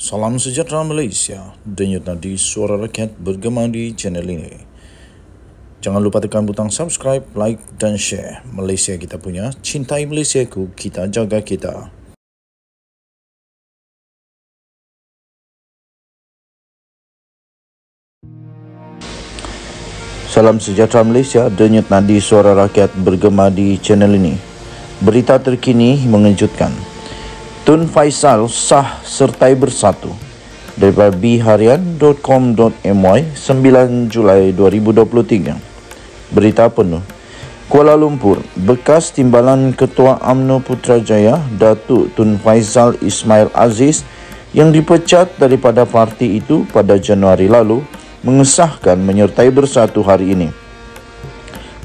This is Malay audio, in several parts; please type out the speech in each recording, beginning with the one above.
Salam sejahtera Malaysia, denyut nadi suara rakyat bergema di channel ini. Jangan lupa tekan butang subscribe, like dan share. Malaysia kita punya, cintai Malaysiaku, kita jaga kita. Salam sejahtera Malaysia, denyut nadi suara rakyat bergema di channel ini. Berita terkini mengejutkan. Tun Faisal sah sertai bersatu. Daripada bharian.com.my 9 Julai 2023. Berita penuh. Kuala Lumpur, bekas timbalan Ketua UMNO Putrajaya Datuk Tun Faisal Ismail Aziz yang dipecat daripada parti itu pada Januari lalu mengesahkan menyertai bersatu hari ini.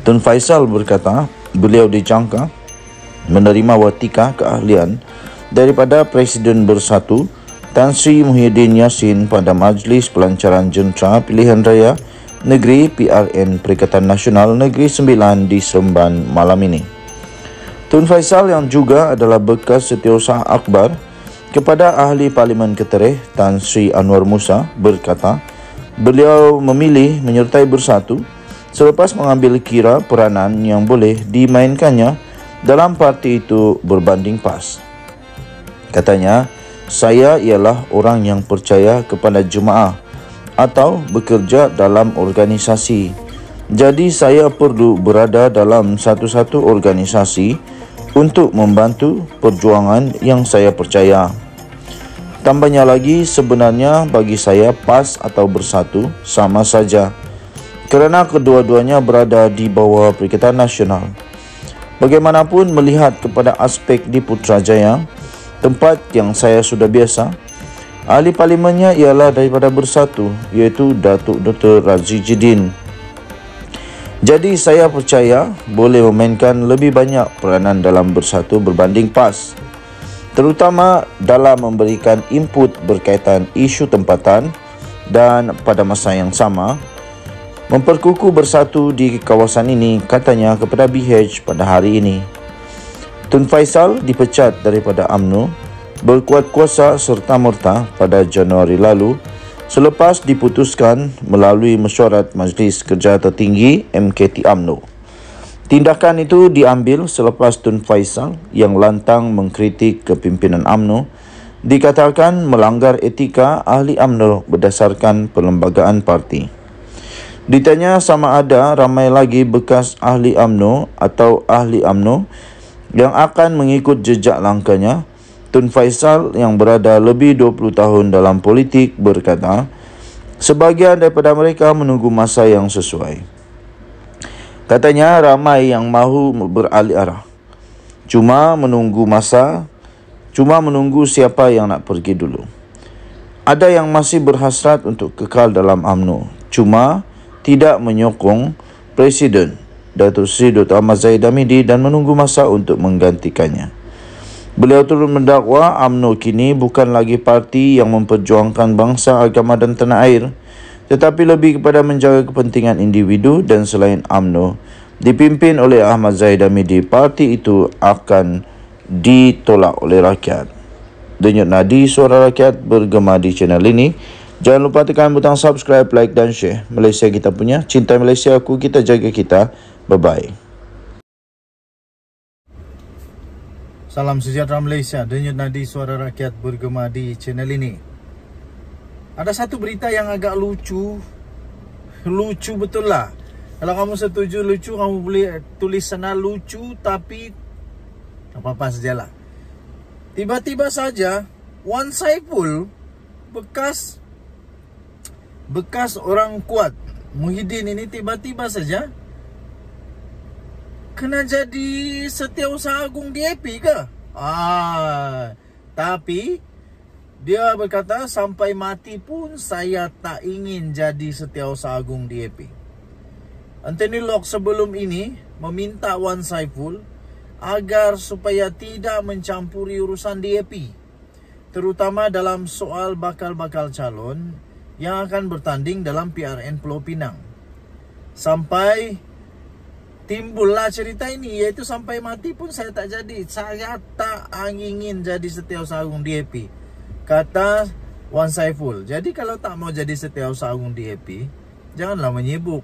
Tun Faisal berkata beliau dijangka menerima watika keahlian daripada Presiden Bersatu Tan Sri Muhyiddin Yassin pada Majlis Pelancaran Jentera Pilihan Raya Negeri PRN Perikatan Nasional Negeri Sembilan di Seremban malam ini. Tun Faisal yang juga adalah bekas setiausaha akbar kepada Ahli Parlimen Ketereh Tan Sri Anwar Musa berkata beliau memilih menyertai bersatu selepas mengambil kira peranan yang boleh dimainkannya dalam parti itu berbanding pas. Katanya, saya ialah orang yang percaya kepada jemaah atau bekerja dalam organisasi. Jadi saya perlu berada dalam satu-satu organisasi untuk membantu perjuangan yang saya percaya. Tambahnya lagi, sebenarnya bagi saya PAS atau Bersatu sama saja kerana kedua-duanya berada di bawah Perikatan Nasional. Bagaimanapun melihat kepada aspek di Putrajaya, tempat yang saya sudah biasa, ahli parlimennya ialah daripada Bersatu, iaitu Datuk Dr. Razidin. Jadi saya percaya boleh memainkan lebih banyak peranan dalam Bersatu berbanding PAS, terutama dalam memberikan input berkaitan isu tempatan dan pada masa yang sama memperkukuh Bersatu di kawasan ini, katanya kepada BH pada hari ini. Tun Faisal dipecat daripada UMNO berkuat kuasa serta-merta pada Januari lalu selepas diputuskan melalui mesyuarat Majlis Kerja Tertinggi MKT UMNO. Tindakan itu diambil selepas Tun Faisal yang lantang mengkritik kepimpinan UMNO dikatakan melanggar etika ahli UMNO berdasarkan perlembagaan parti. Ditanya sama ada ramai lagi bekas ahli UMNO atau ahli UMNO yang akan mengikut jejak langkahnya, Tun Faisal yang berada lebih 20 tahun dalam politik berkata, sebahagian daripada mereka menunggu masa yang sesuai. Katanya ramai yang mahu beralih arah. Cuma menunggu siapa yang nak pergi dulu. Ada yang masih berhasrat untuk kekal dalam UMNO, cuma tidak menyokong Presiden Datuk Seri Dr. Ahmad Zahid Hamidi dan menunggu masa untuk menggantikannya. Beliau turut mendakwa UMNO kini bukan lagi parti yang memperjuangkan bangsa, agama dan tanah air, tetapi lebih kepada menjaga kepentingan individu dan selain UMNO dipimpin oleh Ahmad Zahid Hamidi, parti itu akan ditolak oleh rakyat. Denyut nadi suara rakyat bergema di channel ini. Jangan lupa tekan butang subscribe, like dan share. Malaysia kita punya, cintai Malaysia aku, kita jaga kita. Bye-bye. Salam sejahtera Malaysia, denyut nadi suara rakyat bergema di channel ini. Ada satu berita yang agak lucu. Lucu betul lah. Kalau kamu setuju lucu, kamu boleh tulis sana lucu, tapi apa-apa sajalah. Tiba-tiba saja Wan Saiful, bekas orang kuat Muhyiddin ini tiba-tiba saja kena jadi Setiausaha Agung DAP ke? Tapi dia berkata sampai mati pun saya tak ingin jadi Setiausaha Agung DAP. Anthony Locke sebelum ini meminta Wan Saiful agar supaya tidak mencampuri urusan DAP, terutama dalam soal bakal-bakal calon yang akan bertanding dalam PRN Pulau Pinang. Sampai timbullah cerita ini, iaitu sampai mati pun saya tak jadi. Saya tak ingin jadi Setiausaha Agung DAP, kata Wan Saiful. Jadi kalau tak mau jadi Setiausaha Agung DAP, janganlah menyibuk.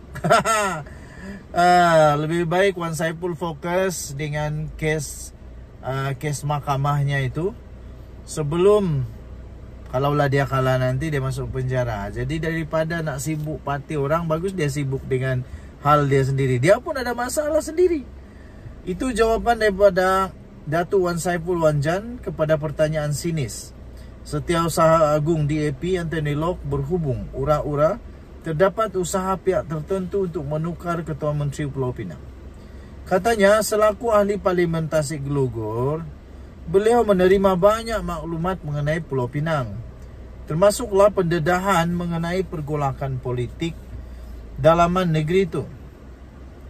Lebih baik Wan Saiful fokus dengan kes mahkamahnya itu sebelum kalaulah dia kalah nanti dia masuk penjara. Jadi daripada nak sibuk parti orang, bagus dia sibuk dengan hal dia sendiri. Dia pun ada masalah sendiri. Itu jawaban daripada Datuk Wan Saiful Wanjan kepada pertanyaan sinis Setiausaha Agung DAP Anthony Locke berhubung ura-ura terdapat usaha pihak tertentu untuk menukar Ketua Menteri Pulau Pinang. Katanya selaku ahli Parlimen Tasik Glogor, beliau menerima banyak maklumat mengenai Pulau Pinang, termasuklah pendedahan mengenai pergolakan politik dalaman negeri itu.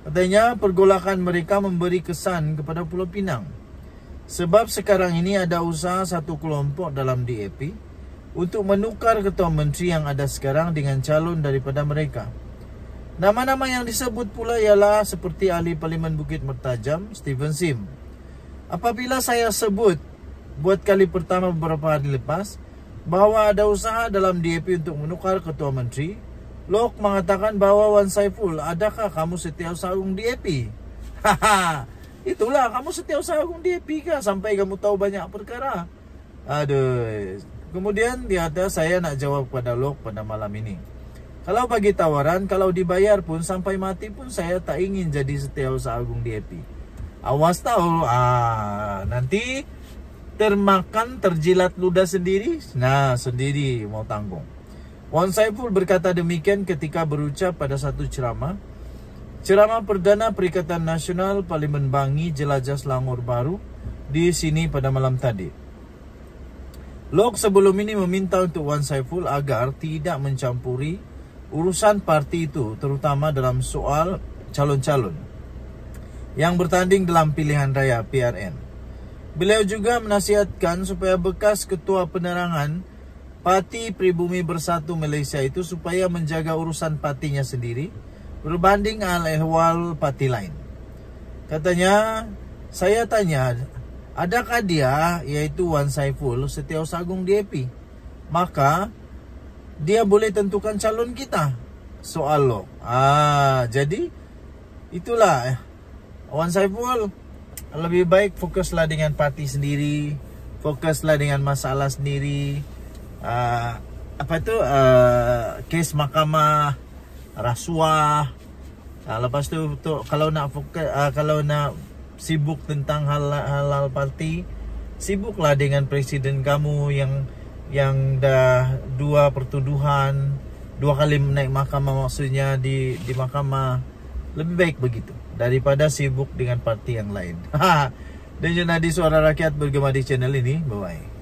Katanya pergolakan mereka memberi kesan kepada Pulau Pinang. Sebab sekarang ini ada usaha satu kelompok dalam DAP untuk menukar Ketua Menteri yang ada sekarang dengan calon daripada mereka. Nama-nama yang disebut pula ialah seperti ahli Parlimen Bukit Mertajam, Stephen Sim. Apabila saya sebut buat kali pertama beberapa hari lepas bahawa ada usaha dalam DAP untuk menukar Ketua Menteri, Locke mengatakan bahawa Wan Saiful, adakah kamu Setiausaha Agung DAP? Haha, itulah kamu Setiausaha Agung DAP kah sampai kamu tahu banyak perkara? Aduh. Kemudian di atas saya nak jawab kepada Locke pada malam ini. Kalau bagi tawaran, kalau dibayar pun sampai mati pun saya tak ingin jadi Setiausaha Agung DAP. Awas tahu, nanti termakan, terjilat ludah sendiri. Nah, sendiri mau tanggung. Wan Saiful berkata demikian ketika berucap pada satu ceramah Perdana Perikatan Nasional Parlimen Bangi Jelajah Selangor Baru di sini pada malam tadi. Locke sebelum ini meminta untuk Wan Saiful agar tidak mencampuri urusan parti itu, terutama dalam soal calon-calon yang bertanding dalam pilihan raya PRN. Beliau juga menasihatkan supaya bekas Ketua Penerangan Parti Pribumi Bersatu Malaysia itu supaya menjaga urusan partinya sendiri berbanding al-ehwal parti lain. Katanya, saya tanya, adakah dia, iaitu Wan Saiful, Setiausaha Agung DAP? Maka dia boleh tentukan calon kita. Soal lo. Jadi itulah Wan Saiful lebih baik fokuslah dengan parti sendiri, fokuslah dengan masalah sendiri. Kes mahkamah, rasuah. Lepas tu kalau nak fokus, kalau nak sibuk tentang hal-hal parti, sibuklah dengan presiden kamu yang dah dua pertuduhan, 2 kali naik mahkamah, maksudnya di mahkamah. Lebih baik begitu daripada sibuk dengan parti yang lain. Dan Junadi Suara Rakyat bergema di channel ini. Bye bye.